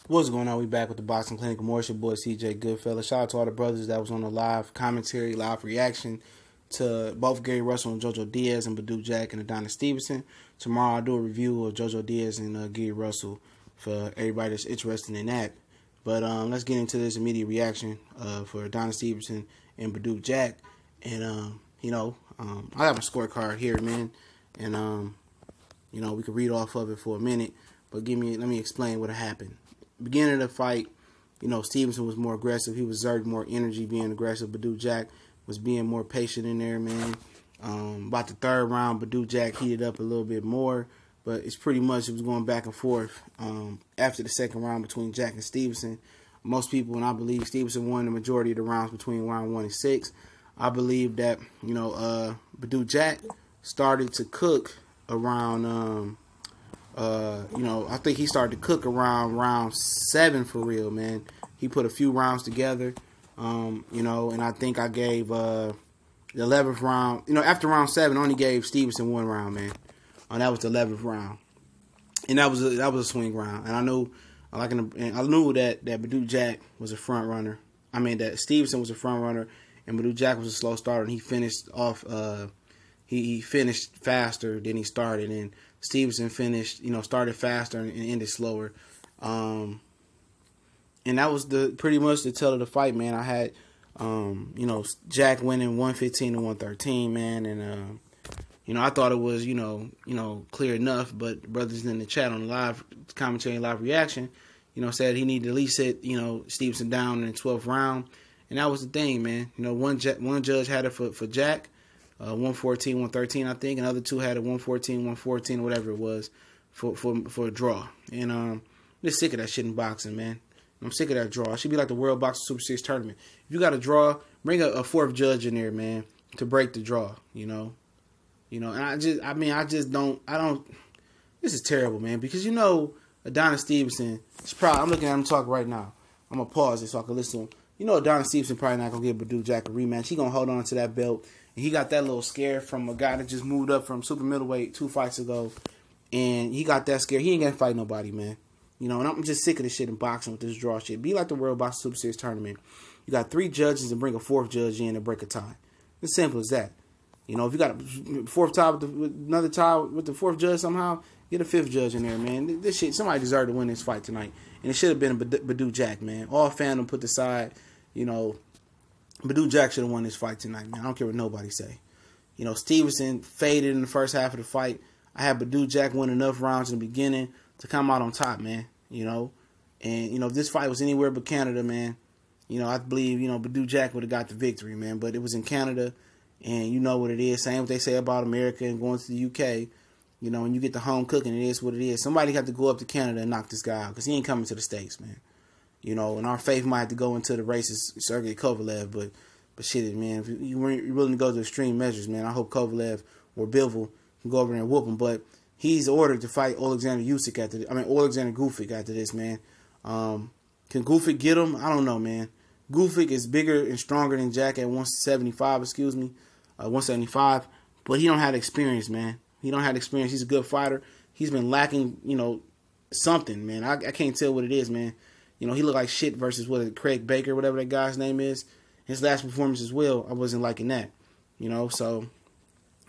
What's going on? We back with the Boxing Clinic. More your boy CJ Goodfellas. Shout out to all the brothers that was on the live commentary, live reaction to both Gary Russell and JoJo Diaz and Badou Jack and Adonis Stevenson. Tomorrow I'll do a review of JoJo Diaz and Gary Russell for everybody that's interested in that. But let's get into this immediate reaction for Adonis Stevenson and Badou Jack. And I have a scorecard here, man, and we can read off of it for a minute. But let me explain what happened. Beginning of the fight, Stevenson was more aggressive. He was exerting more energy being aggressive. Badou Jack was being more patient in there, man. About the third round, Badou Jack heated up a little bit more, but it was going back and forth after the second round between Jack and Stevenson. Most people, and I believe Stevenson won the majority of the rounds between round 1 and 6. I believe that, Badou Jack started to cook around... I think he started to cook around round 7 for real, man. He put a few rounds together, and I think I gave the 11th round. After round 7, I only gave Stevenson 1 round, man. That was the 11th round, and that was a swing round. And I knew that Badou Jack was a front runner. I mean that Stevenson was a front runner, and Badou Jack was a slow starter. And he finished off. He finished faster than he started, and Stevenson started faster and ended slower. And that was pretty much the tell of the fight, man. I had, Jack winning 115 to 113, man. And, I thought it was, clear enough. But brothers in the chat on the live commentary and live reaction, said he needed to at least hit, Stevenson down in the 12th round. And that was the thing, man. One judge had it for Jack. 114, 113, I think. And the other two had a 114, 114, whatever it was, for a draw. And I'm just sick of that shit in boxing, man. I'm sick of that draw. It should be like the World Boxing Super Series tournament. If you got a draw, bring a fourth judge in there, man, to break the draw. And This is terrible, man, because Adonis Stevenson is probably. I'm looking at him talk right now. I'm gonna pause it so I can listen to him. Adonis Stevenson probably not gonna give Badou Jack a rematch. He gonna hold on to that belt. And he got that little scare from a guy that just moved up from super middleweight 2 fights ago. And he got that scare. He ain't gonna fight nobody, man. And I'm just sick of this shit in boxing with this draw shit. Be like the World Boxing Super Series tournament. You got 3 judges and bring a 4th judge in and break a tie. It's simple as that. If you got a 4th tie with another tie with the 4th judge somehow, get a 5th judge in there, man. This shit, somebody deserved to win this fight tonight. And it should have been Badou Jack, man. All fandom put aside, Badou Jack should have won this fight tonight, man. I don't care what nobody say. Stevenson faded in the first half of the fight. I had Badou Jack win enough rounds in the beginning to come out on top, man. And, if this fight was anywhere but Canada, man, I believe, Badou Jack would have got the victory, man. But it was in Canada, and you know what it is. Same what they say about America and going to the UK. When you get the home cooking, it is what it is. Somebody had to go up to Canada and knock this guy out because he ain't coming to the States, man. And our faith might have to go into the races, Sergey Kovalev, but shit, man, if you're willing to go to extreme measures, man, I hope Kovalev or Bivol can go over there and whoop him. But he's ordered to fight Alexander Gufic after this, man. Can Gufic get him? I don't know, man. Gufic is bigger and stronger than Jack at 175, but he don't have experience, man. He don't have experience. He's a good fighter. He's been lacking, something, man. I can't tell what it is, man. He looked like shit versus Craig Baker, whatever that guy's name is. His last performance as well, I wasn't liking that. So,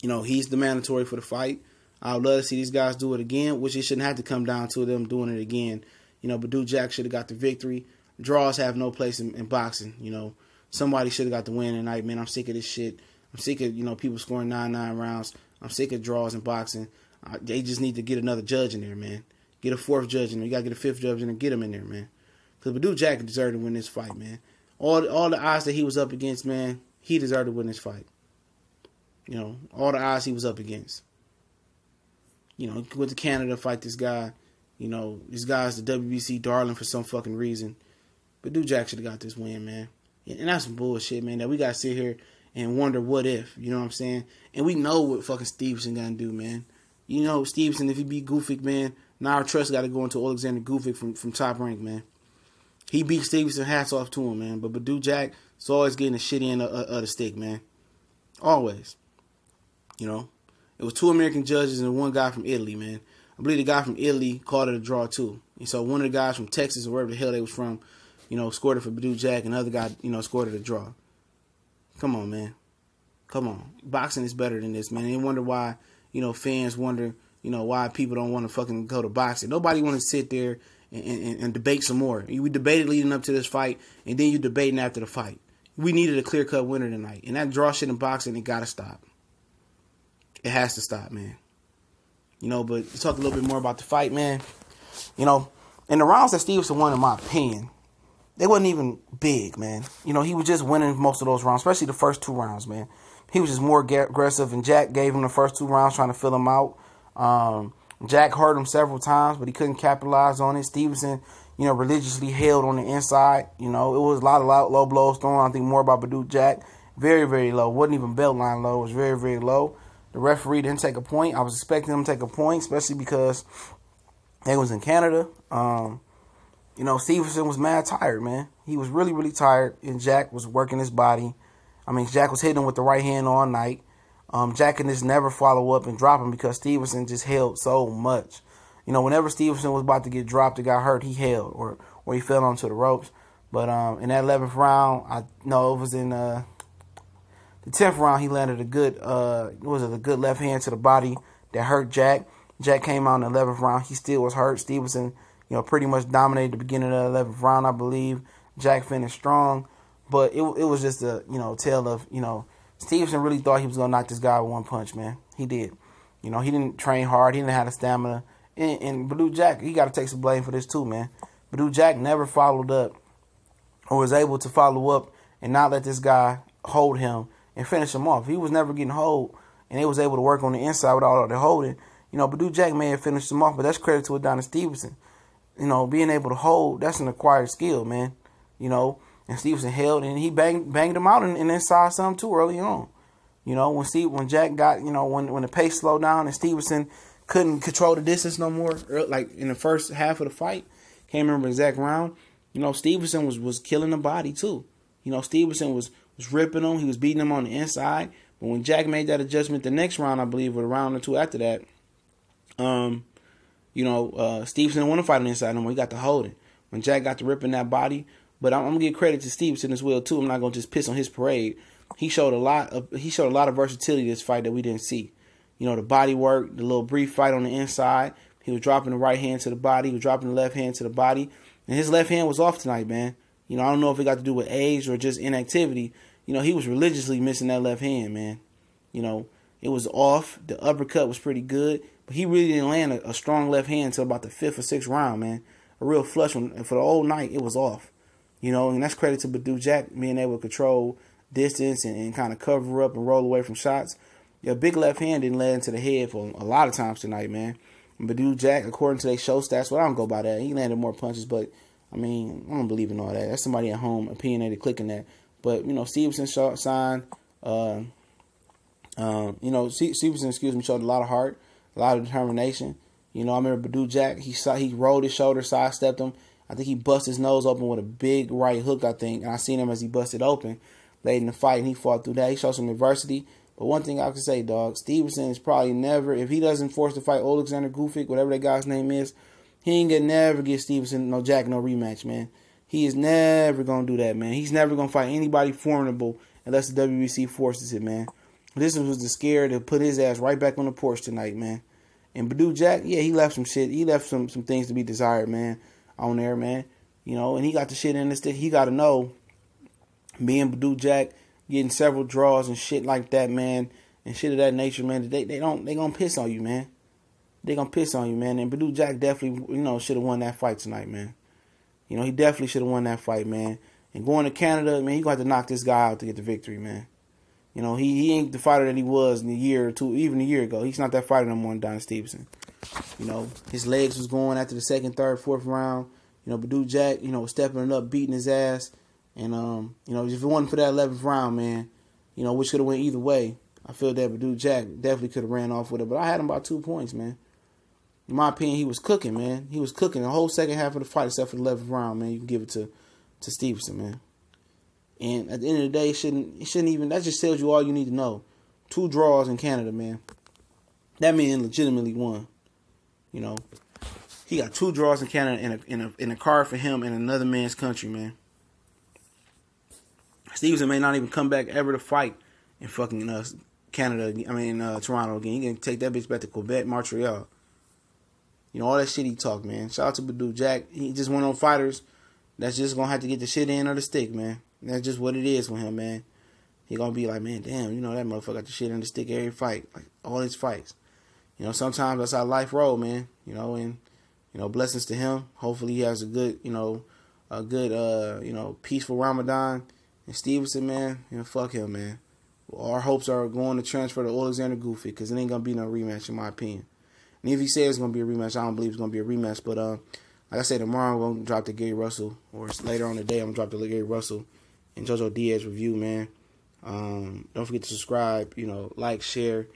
he's the mandatory for the fight. I would love to see these guys do it again, which it shouldn't have to come down to them doing it again. Badou Jack should have got the victory. Draws have no place in boxing. Somebody should have got the win tonight, man. I'm sick of this shit. I'm sick of, people scoring 9 rounds. I'm sick of draws in boxing. They just need to get another judge in there, man. Get a 4th judge in there. You got to get a 5th judge in there and get him in there, man. Because Badou Jack deserved to win this fight, man. All the odds that he was up against, man, he deserved to win this fight. All the odds he was up against. He went to Canada to fight this guy. This guy's the WBC darling for some fucking reason. Badou Jack should have got this win, man. And that's some bullshit, man, that we got to sit here and wonder what if, you know what I'm saying? And we know what fucking Stevenson gonna do, man. Stevenson, if he beat Gufic, man, now our trust got to go into Alexander Gufic from Top Rank, man. He beat Stevenson, hats off to him, man. But Badou Jack is always getting the shit end of the stick, man. Always. It was 2 American judges and 1 guy from Italy, man. I believe the guy from Italy called it a draw too. And so one of the guys from Texas or wherever the hell they was from, scored it for Badou Jack, and the other guy, scored it a draw. Come on, man. Come on. Boxing is better than this, man. They wonder why, fans wonder, why people don't want to fucking go to boxing. Nobody want to sit there and debate some more. We debated leading up to this fight, and then you debating after the fight. We needed a clear-cut winner tonight. And that draw shit in boxing, it got to stop. It has to stop, man. But to talk a little bit more about the fight, man. In the rounds that Stevenson won, in my opinion, they wasn't even big, man. He was just winning most of those rounds, especially the first 2 rounds, man. He was just more aggressive, and Jack gave him the first 2 rounds trying to fill him out. Jack hurt him several times, but he couldn't capitalize on it. Stevenson, religiously held on the inside. It was a lot of low blows thrown. I think more about Badou Jack. Very, very low. Wasn't even belt line low. It was very, very low. The referee didn't take a point. I was expecting him to take a point, especially because they was in Canada. Stevenson was mad tired, man. He was really, really tired, and Jack was working his body. Jack was hitting him with the right hand all night. Jack can just never follow up and drop him because Stevenson just held so much. Whenever Stevenson was about to get dropped or got hurt, he held or he fell onto the ropes. But in that 11th round, it was in the 10th round, he landed a good left hand to the body that hurt Jack. Jack came out in the 11th round. He still was hurt. Stevenson, pretty much dominated the beginning of the 11th round, I believe. Jack finished strong. But it was just a, tale of, Stevenson really thought he was going to knock this guy with one punch, man. He did. He didn't train hard. He didn't have the stamina. And Badou Jack, he got to take some blame for this too, man. Badou Jack never followed up or was able to follow up and not let this guy hold him and finish him off. He was never getting hold, and they was able to work on the inside without all the holding. Badou Jack may have finished him off, but that's credit to Adonis Stevenson. Being able to hold, that's an acquired skill, man. And Stevenson held, and he banged him out and inside some too early on. When Jack got, when the pace slowed down and Stevenson couldn't control the distance no more, like in the first half of the fight, can't remember the exact round, Stevenson was killing the body too. Stevenson was ripping him, he was beating him on the inside. But when Jack made that adjustment the next round, I believe, or a round or two after that, Stevenson didn't want to fight on the inside no more. He got to holding. When Jack got to ripping that body. But I'm gonna give credit to Stevenson as well too. I'm not gonna just piss on his parade. He showed a lot of versatility this fight that we didn't see. The body work, the little brief fight on the inside. He was dropping the right hand to the body. He was dropping the left hand to the body. And his left hand was off tonight, man. I don't know if it got to do with age or just inactivity. He was religiously missing that left hand, man. It was off. The uppercut was pretty good, but he really didn't land a strong left hand until about the 5th or 6th round, man. A real flush one. And for the whole night, it was off. And that's credit to Badou Jack being able to control distance and kind of cover up and roll away from shots. A big left hand didn't land into the head for a lot of times tonight, man. And Badou Jack, according to their show stats, I don't go by that. He landed more punches, but, I don't believe in all that. That's somebody at home opinionated clicking that. But, Stevenson signed, Stevenson, showed a lot of heart, a lot of determination. I remember Badou Jack, he rolled his shoulder, sidestepped him. I think he busted his nose open with a big right hook, I think. And I seen him as he busted open late in the fight, and he fought through that. He showed some adversity. But one thing I can say, dog, Stevenson is probably never, if he doesn't force to fight Alexander Gufik, whatever that guy's name is, he ain't gonna never give Stevenson, Jack, no rematch, man. He is never going to do that, man. He's never going to fight anybody formidable unless the WBC forces it, man. This was the scare to put his ass right back on the porch tonight, man. And Badou Jack, yeah, he left some shit. He left some things to be desired, man, on there, man. And he got the shit in the stick. He got to know, being Badou Jack, getting several draws and shit like that, man, and shit of that nature, man, they gonna piss on you, man. They gonna piss on you, man. And Badou Jack definitely, should have won that fight tonight, man. He definitely should have won that fight, man. And going to Canada, man, he gonna have to knock this guy out to get the victory, man. He ain't the fighter that he was in a year or two, even a year ago. He's not that fighter no more than Adonis Stevenson. His legs was going after the second, third, fourth round. Badou Jack, was stepping it up, beating his ass. And, if it wasn't for that 11th round, man, which could have went either way, I feel that Badou Jack definitely could have ran off with it. But I had him by 2 points, man. In my opinion, he was cooking, man. He was cooking the whole second half of the fight except for the 11th round, man. You can give it to Stevenson, man. And at the end of the day, it shouldn't even, that just tells you all you need to know. 2 draws in Canada, man. That man legitimately won. You know, he got 2 draws in Canada in a card for him in another man's country, man. Stevenson may not even come back ever to fight in fucking Canada. Toronto again. He can take that bitch back to Quebec, Montreal. You know, all that shit he talk, man. Shout out to Badou Jack. He just one of those fighters that's just gonna have to get the shit in or the stick, man. That's just what it is with him, man. He gonna be like, man, damn, you know that motherfucker got the shit in the stick every fight, like all his fights. You know, sometimes that's how life roll, man. You know, and blessings to him. Hopefully he has a good, peaceful Ramadan. And Stevenson, man, fuck him, man. Our hopes are going to transfer to Alexander Goofy because it ain't going to be no rematch, in my opinion. And if he says it's going to be a rematch, I don't believe it's going to be a rematch. But like I said, tomorrow I'm going to drop the Gary Russell, or later on today I'm going to drop the Gary Russell and JoJo Diaz review, man. Don't forget to subscribe, like, share.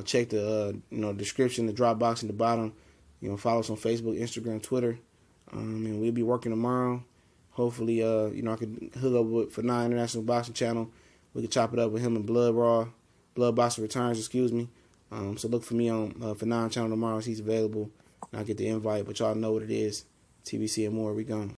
Check the description, the drop box in the bottom. Follow us on Facebook, Instagram, Twitter. And we'll be working tomorrow. Hopefully, I can hook up with Fanan International Boxing Channel. We can chop it up with him and Blood Boxing Returns, excuse me. So look for me on Fanan channel tomorrow. He's available. And I'll get the invite, but y'all know what it is. TBC and more, we gone.